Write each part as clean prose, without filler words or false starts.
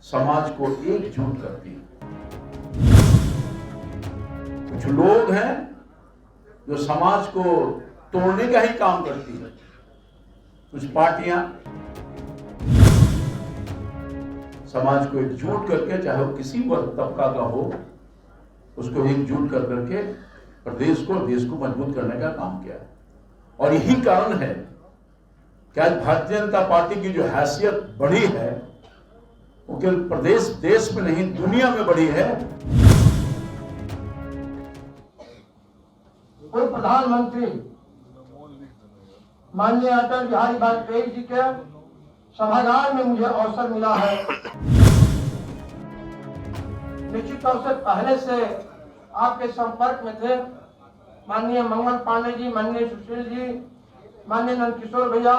समाज को एकजुट करती है। कुछ लोग हैं जो समाज को तोड़ने का ही काम करती है। कुछ पार्टियां समाज को एकजुट करके, चाहे वो किसी वर्ग तबका का हो, उसको एकजुट कर करके प्रदेश को, देश को मजबूत करने का काम किया है। और यही कारण है कि आज भारतीय जनता पार्टी की जो हैसियत बढ़ी है वो केवल प्रदेश, देश में नहीं, दुनिया में बढ़ी है। कोई प्रधानमंत्री माननीय अटल बिहारी वाजपेयी जी के सभागार में मुझे अवसर मिला है। निश्चित तौर से पहले से आपके संपर्क में थे माननीय मंगल पांडे जी, माननीय सुशील जी, माननीय नंदकिशोर भैया,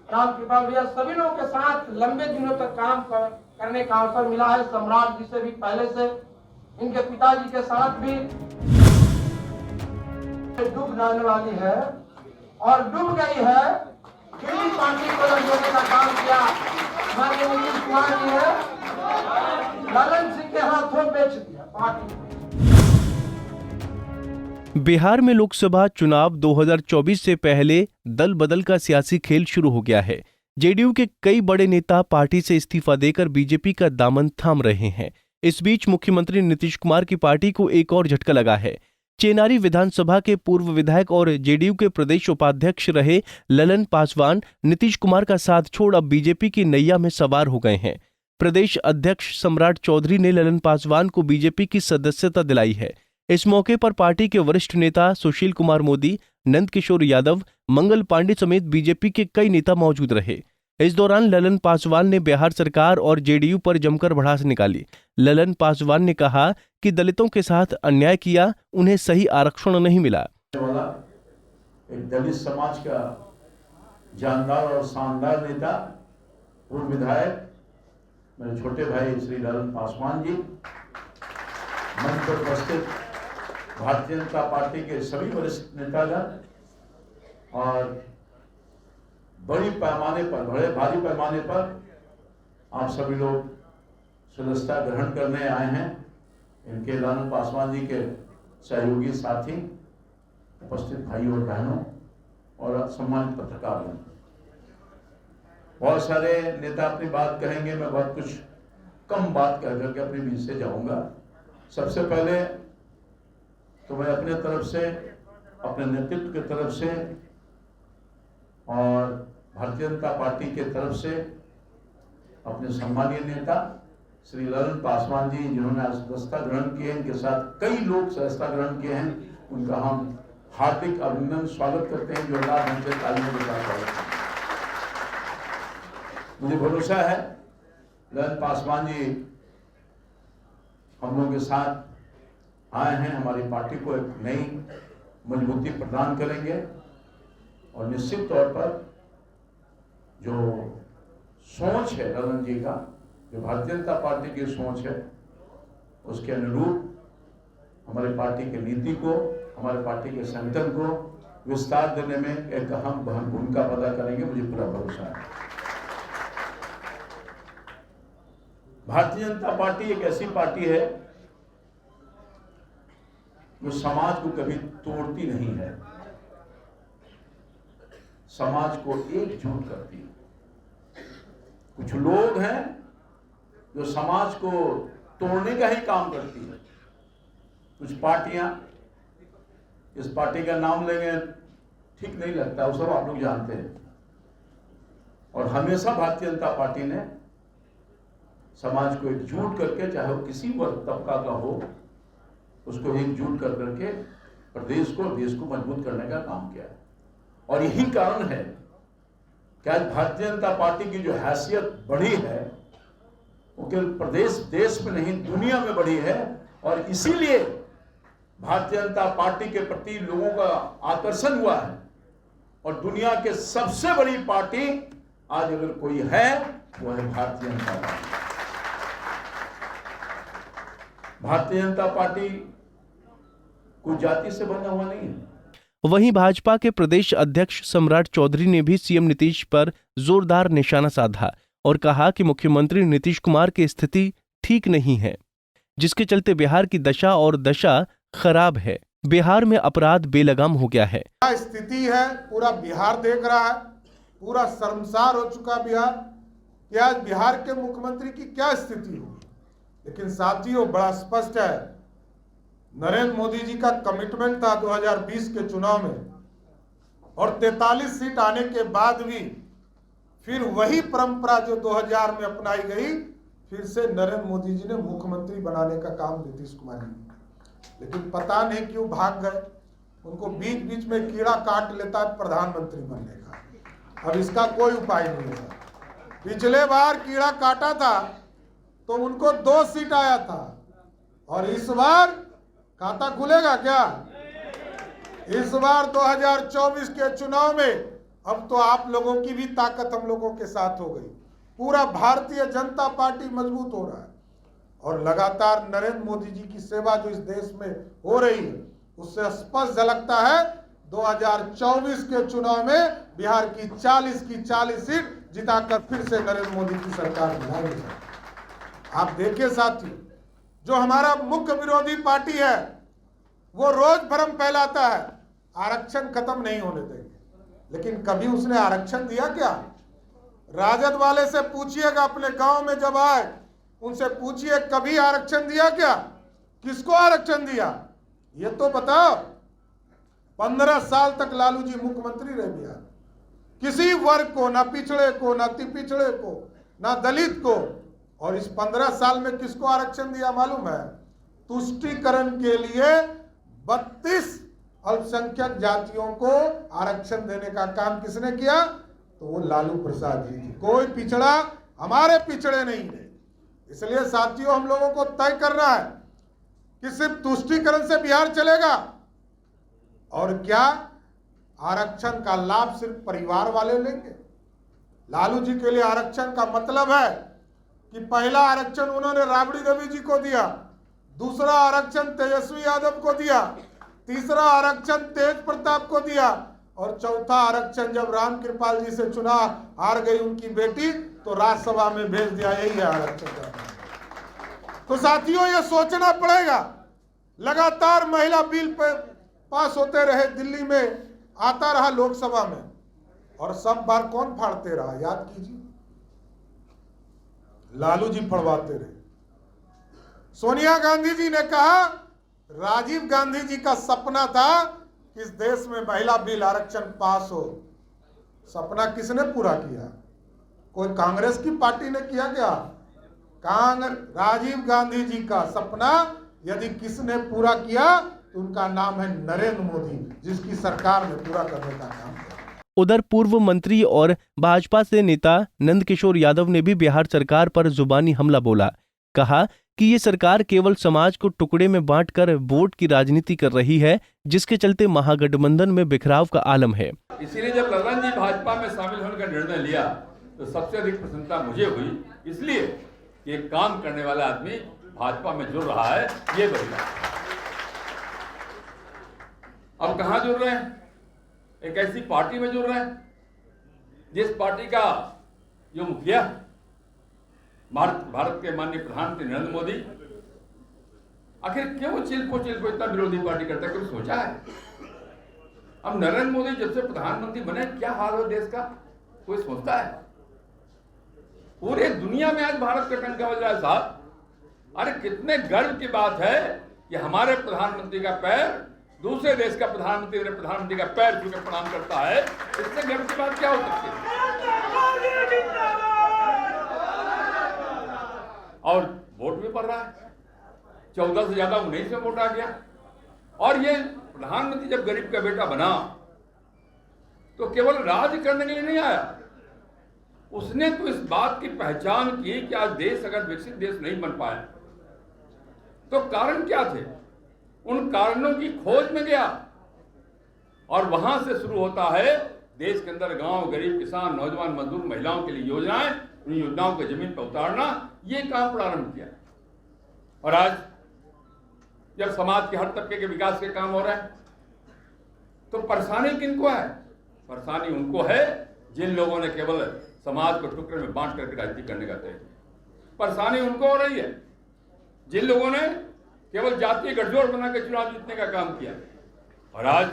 राम कृपाल भैया, सभी लोगों के साथ लंबे दिनों तक काम करने का अवसर मिला है। सम्राट जी से भी पहले से, इनके पिताजी के साथ भी। डूब जाने वाली है और डूब गई है। दिल्ली पार्टी को लड़ने का काम किया माननीय नीतीश कुमार जी ने, ललन सिंह के हाथों बेच दिया पार्टी। बिहार में लोकसभा चुनाव 2024 से पहले दल बदल का सियासी खेल शुरू हो गया है। जेडीयू के कई बड़े नेता पार्टी से इस्तीफा देकर बीजेपी का दामन थाम रहे हैं। इस बीच मुख्यमंत्री नीतीश कुमार की पार्टी को एक और झटका लगा है। चेनारी विधानसभा के पूर्व विधायक और जेडीयू के प्रदेश उपाध्यक्ष रहे ललन पासवान नीतीश कुमार का साथ छोड़ अब बीजेपी की नैया में सवार हो गए हैं। प्रदेश अध्यक्ष सम्राट चौधरी ने ललन पासवान को बीजेपी की सदस्यता दिलाई है। इस मौके पर पार्टी के वरिष्ठ नेता सुशील कुमार मोदी, नंदकिशोर यादव, मंगल पांडे समेत बीजेपी के कई नेता मौजूद रहे। इस दौरान ललन पासवान ने बिहार सरकार और जेडीयू पर जमकर भड़ास निकाली। ललन पासवान ने कहा कि दलितों के साथ अन्याय किया, उन्हें सही आरक्षण नहीं मिला। एक दलित समाज का जानदार और शानदार नेता, पूर्व विधायक मेरे छोटे भाई श्री ललन पासवान जी, मंच पर उपस्थित भारतीय जनता पार्टी के सभी वरिष्ठ नेतागण और बड़े भारी पैमाने पर आप सभी लोग सदस्यता ग्रहण करने आए हैं। इनके ललन पासवान जी के सहयोगी साथी, उपस्थित भाइयों और बहनों और सम्मानित पत्रकार, बहुत सारे नेता अपनी बात कहेंगे, मैं बहुत कुछ कम बात कह करके अपने बीच से जाऊंगा। सबसे पहले तो मैं अपने तरफ से, अपने नेतृत्व की तरफ से और भारतीय जनता पार्टी के तरफ से अपने सम्मानीय नेता श्री ललन पासवान जी, जिन्होंने आज सदस्यता ग्रहण किए, इनके साथ कई लोग सदस्यता ग्रहण किए हैं, उनका हम हार्दिक अभिनंदन स्वागत करते हैं। जोरदार ढंग से तालियों के साथ स्वागत करते हैं। मुझे भरोसा है ललन पासवान जी हम लोगों के साथ आए हैं, हमारी पार्टी को एक नई मजबूती प्रदान करेंगे और निश्चित तौर पर जो सोच है ललन जी का, जो भारतीय जनता पार्टी की सोच है, उसके अनुरूप हमारी पार्टी की नीति को, हमारे पार्टी के संगठन को विस्तार देने में एक अहम भूमिका अदा करेंगे, मुझे पूरा भरोसा है। भारतीय जनता पार्टी एक ऐसी पार्टी है जो समाज को कभी तोड़ती नहीं है, समाज को एकजुट करती है। कुछ लोग हैं जो समाज को तोड़ने का ही काम करती है। कुछ पार्टियां, इस पार्टी का नाम लेंगे ठीक नहीं लगता, वो सब आप लोग जानते हैं। और हमेशा भारतीय जनता पार्टी ने समाज को एकजुट करके, चाहे वो किसी वर्ग तबका का हो, उसको एकजुट कर करके प्रदेश को, देश को मजबूत करने का काम किया है। और यही कारण है कि आज भारतीय जनता पार्टी की जो हैसियत बढ़ी है वो केवल प्रदेश, देश में नहीं, दुनिया में बढ़ी है। और इसीलिए भारतीय जनता पार्टी के प्रति लोगों का आकर्षण हुआ है। और दुनिया के सबसे बड़ी पार्टी आज अगर कोई है वो है भारतीय जनता पार्टी। भारतीय जनता पार्टी कोई जाति से बना हुआ नहीं है। वहीं भाजपा के प्रदेश अध्यक्ष सम्राट चौधरी ने भी सीएम नीतीश पर जोरदार निशाना साधा। और कहा कि मुख्यमंत्री नीतीश कुमार की स्थिति ठीक नहीं है, जिसके चलते बिहार की दशा और दशा खराब है। बिहार में अपराध बेलगाम हो गया है। क्या स्थिति है पूरा बिहार देख रहा है, पूरा शर्मसार हो चुका बिहार कि आज बिहार के मुख्यमंत्री की क्या स्थिति होगी। लेकिन साथियों, बड़ा स्पष्ट है, नरेंद्र मोदी जी का कमिटमेंट था 2020 के चुनाव में, और 43 सीट आने के बाद भी फिर वही परंपरा जो 2000 में अपनाई गई, फिर से नरेंद्र मोदी जी ने मुख्यमंत्री बनाने का काम नीतीश कुमार ने किया। लेकिन पता नहीं क्यों भाग गए, उनको बीच बीच में कीड़ा काट लेता है प्रधानमंत्री बनने का। अब इसका कोई उपाय नहीं है। पिछले बार कीड़ा काटा था तो उनको 2 सीट आया था, और इस बार खाता खुलेगा क्या? इस बार 2024 के चुनाव में अब तो आप लोगों की भी ताकत हम लोगों के साथ हो गई। पूरा भारतीय जनता पार्टी मजबूत हो रहा है, और लगातार नरेंद्र मोदी जी की सेवा जो इस देश में हो रही है, उससे स्पष्ट झलकता है 2024 के चुनाव में बिहार की 40 सीट जिताकर फिर से नरेंद्र मोदी की सरकार बनाएंगे। आप देखिए साथियों, जो हमारा मुख्य विरोधी पार्टी है वो रोज भ्रम फैलाता है, आरक्षण खत्म नहीं होने देंगे। लेकिन कभी उसने आरक्षण दिया क्या? राजद वाले से पूछिएगा, अपने गांव में जब आए उनसे पूछिए कभी आरक्षण दिया क्या? किसको आरक्षण दिया ये तो बताओ। 15 साल तक लालू जी मुख्यमंत्री रहे बिहार, किसी वर्ग को, ना पिछड़े को, ना पिछड़े को, ना दलित को, और इस 15 साल में किसको आरक्षण दिया मालूम है? तुष्टीकरण के लिए 32 अल्पसंख्यक जातियों को आरक्षण देने का काम किसने किया? तो वो लालू प्रसाद जी थी। कोई पिछड़ा हमारे पिछड़े नहीं रहे। इसलिए साथियों, हम लोगों को तय करना है कि सिर्फ तुष्टीकरण से बिहार चलेगा, और क्या आरक्षण का लाभ सिर्फ परिवार वाले लेंगे? लालू जी के लिए आरक्षण का मतलब है कि पहला आरक्षण उन्होंने राबड़ी देवी जी को दिया, दूसरा आरक्षण तेजस्वी यादव को दिया, तीसरा आरक्षण तेज प्रताप को दिया, और चौथा आरक्षण जब राम कृपाल जी से चुनाव हार गई उनकी बेटी, तो राज्यसभा में भेज दिया। यही है आरक्षण। तो साथियों, ये सोचना पड़ेगा। लगातार महिला बिल पास होते रहे, दिल्ली में आता रहा लोकसभा में, और सब बार कौन फाड़ते रहा? याद कीजिए, लालू जी फड़वाते रहे। सोनिया गांधी जी ने कहा, राजीव गांधी जी का सपना था कि इस देश में महिला बिल आरक्षण पास हो। सपना किसने पूरा किया? कोई कांग्रेस की पार्टी ने किया क्या? राजीव गांधी जी का सपना यदि किसने पूरा किया तो उनका नाम है नरेंद्र मोदी, जिसकी सरकार ने पूरा करने का काम किया। उधर पूर्व मंत्री और भाजपा से नेता नंदकिशोर यादव ने भी बिहार सरकार पर जुबानी हमला बोला। कहा कि ये सरकार केवल समाज को टुकड़े में बांटकर वोट की राजनीति कर रही है, जिसके चलते महागठबंधन में बिखराव का आलम है। इसीलिए जब ललन जी भाजपा में शामिल होने का निर्णय लिया तो सबसे अधिक प्रसन्नता मुझे हुई, इसलिए कि एक काम करने वाला आदमी भाजपा में जुड़ रहा है, ये बढ़िया। अब कहां जुड़ रहे हैं? एक ऐसी पार्टी में जुड़ रहे हैं जिस पार्टी का जो मुखिया भारत के माननीय प्रधानमंत्री नरेंद्र मोदी, आखिर क्यों चिल्को इतना विरोधी पार्टी करता है? कभी सोचा है? अब नरेंद्र मोदी जब से प्रधानमंत्री बने क्या हाल हो देश का, कोई सोचता है? पूरे दुनिया में आज भारत का टंका बज रहा है साहब। अरे कितने गर्व की बात है कि हमारे प्रधानमंत्री का पैर दूसरे देश का प्रधानमंत्री का पैर छू के प्रणाम करता है। इससे गर्व की बात क्या हो सकती है? और वोट भी पड़ रहा है, 14 से ज्यादा 19 में वोट आ गया। और ये प्रधानमंत्री जब गरीब का बेटा बना तो केवल राज करने के लिए नहीं आया, उसने तो इस बात की पहचान की कि आज देश अगर विकसित देश नहीं बन पाया तो कारण क्या थे, उन कारणों की खोज में गया। और वहां से शुरू होता है देश के अंदर गांव, गरीब, किसान, नौजवान, मजदूर, महिलाओं के लिए योजनाएं, उन योजनाओं को जमीन पर उतारना, ये काम प्रारंभ किया। और आज जब समाज के हर तबके के विकास के काम हो रहे हैं तो परेशानी किनको है? परेशानी उनको है जिन लोगों ने केवल समाज को टुकड़े में बांट करके राजनीति करने का तय। परेशानी उनको हो रही है जिन लोगों ने केवल जातीय गठजोड़ बना के चुनाव जीतने का काम किया। और आज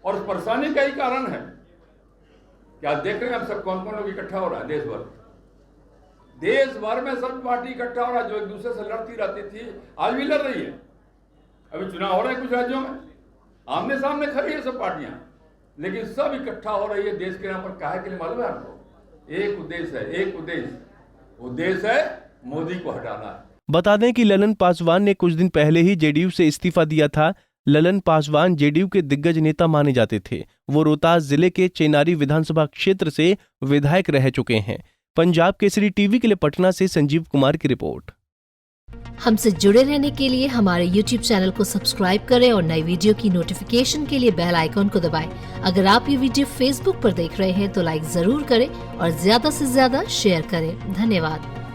और उस परेशानी का ही कारण है कि आज देख रहे हैं हम सब कौन कौन लोग इकट्ठा हो रहा है देश भर में सब पार्टी इकट्ठा हो रहा है जो एक दूसरे से लड़ती रहती थी, आज भी लड़ रही है। अभी चुनाव हो रहे हैं कुछ राज्यों में, आमने सामने खड़ी है सब पार्टियां, लेकिन सब इकट्ठा हो रही है देश के नाम पर। काहे के लिए मालूम है आपको? एक उद्देश्य है, एक उद्देश्य है मोदी को हटाना है। बता दें कि ललन पासवान ने कुछ दिन पहले ही जेडीयू से इस्तीफा दिया था। ललन पासवान जेडीयू के दिग्गज नेता माने जाते थे। वो रोहतास जिले के चेनारी विधानसभा क्षेत्र से विधायक रह चुके हैं। पंजाब केसरी टीवी के लिए पटना से संजीव कुमार की रिपोर्ट। हमसे जुड़े रहने के लिए हमारे YouTube चैनल को सब्सक्राइब करें और नई वीडियो की नोटिफिकेशन के लिए बेल आइकॉन को दबाएं। अगर आप ये वीडियो Facebook पर देख रहे हैं तो लाइक जरूर करें और ज्यादा से ज्यादा शेयर करें। धन्यवाद।